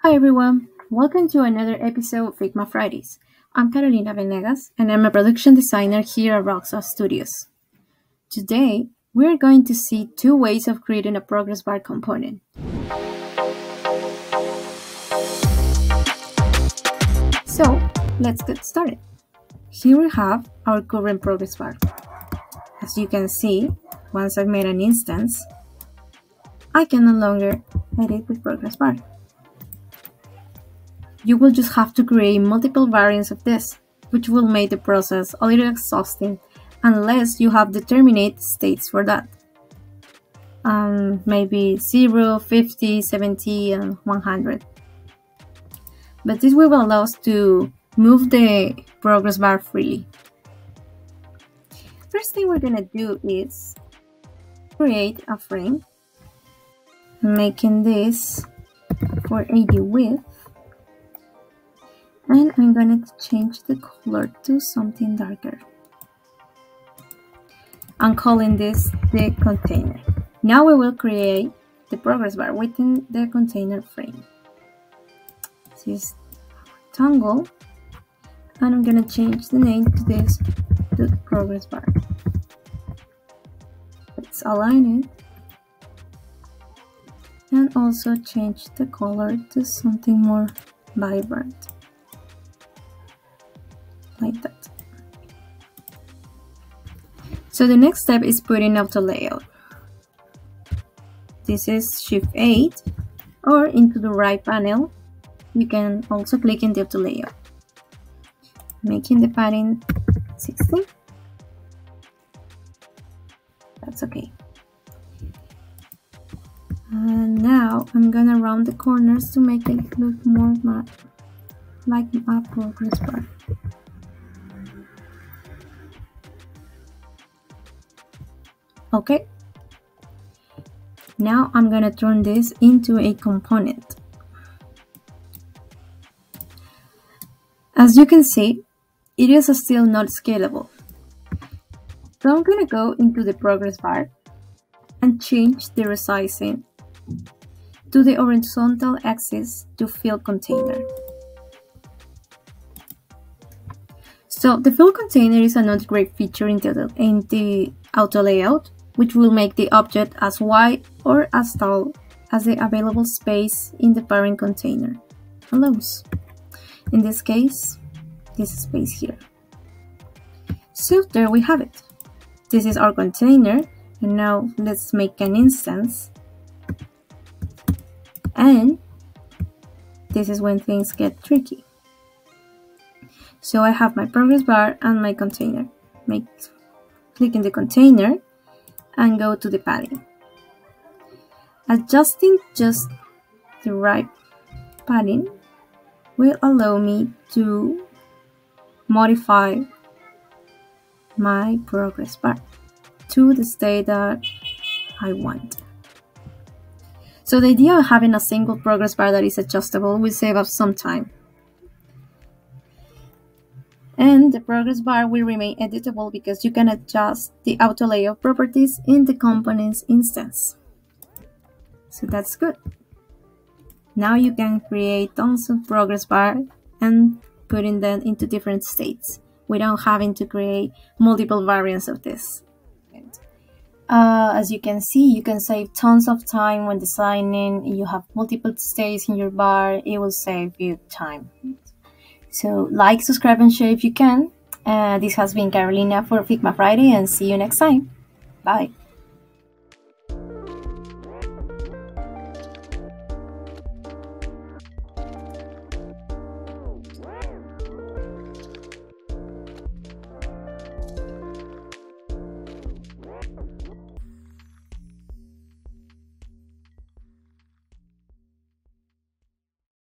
Hi everyone, welcome to another episode of Figma Fridays. I'm Carolina Venegas and I'm a production designer here at Rocksauce Studios. Today, we're going to see two ways of creating a progress bar component. So, let's get started. Here we have our current progress bar. As you can see, once I've made an instance, I can no longer edit with progress bar. You will just have to create multiple variants of this, which will make the process a little exhausting unless you have determinate states for that. Maybe 0, 50, 70, and 100. But this will allow us to move the progress bar freely. First thing we're going to do is create a frame, making this 480 width. And I'm going to change the color to something darker. I'm calling this the container. Now we will create the progress bar within the container frame. This is rectangle, and I'm going to change the name to this to progress bar. Let's align it and also change the color to something more vibrant. Like that. So the next step is putting auto layout. This is Shift 8, or into the right panel, you can also click in the auto layout, making the padding 16. That's okay. And now I'm gonna round the corners to make it look more like a progress bar. Okay, now I'm going to turn this into a component. As you can see, it is still not scalable. So I'm going to go into the progress bar and change the resizing to the horizontal axis to fill container. So the fill container is another great feature in the auto layout, which will make the object as wide or as tall as the available space in the parent container allows. In this case, this space here. So there we have it. This is our container, and now let's make an instance. And this is when things get tricky. So I have my progress bar and my container. Click in the container and go to the padding. Adjusting just the right padding will allow me to modify my progress bar to the state that I want. So the idea of having a single progress bar that is adjustable will save us some time. And the progress bar will remain editable because you can adjust the auto layout properties in the components instance. So that's good. Now you can create tons of progress bar and putting them into different states without having to create multiple variants of this. As you can see, you can save tons of time when designing. You have multiple states in your bar. It will save you time. So like, subscribe, and share if you can. This has been Carolina for Figma Friday, and see you next time. Bye.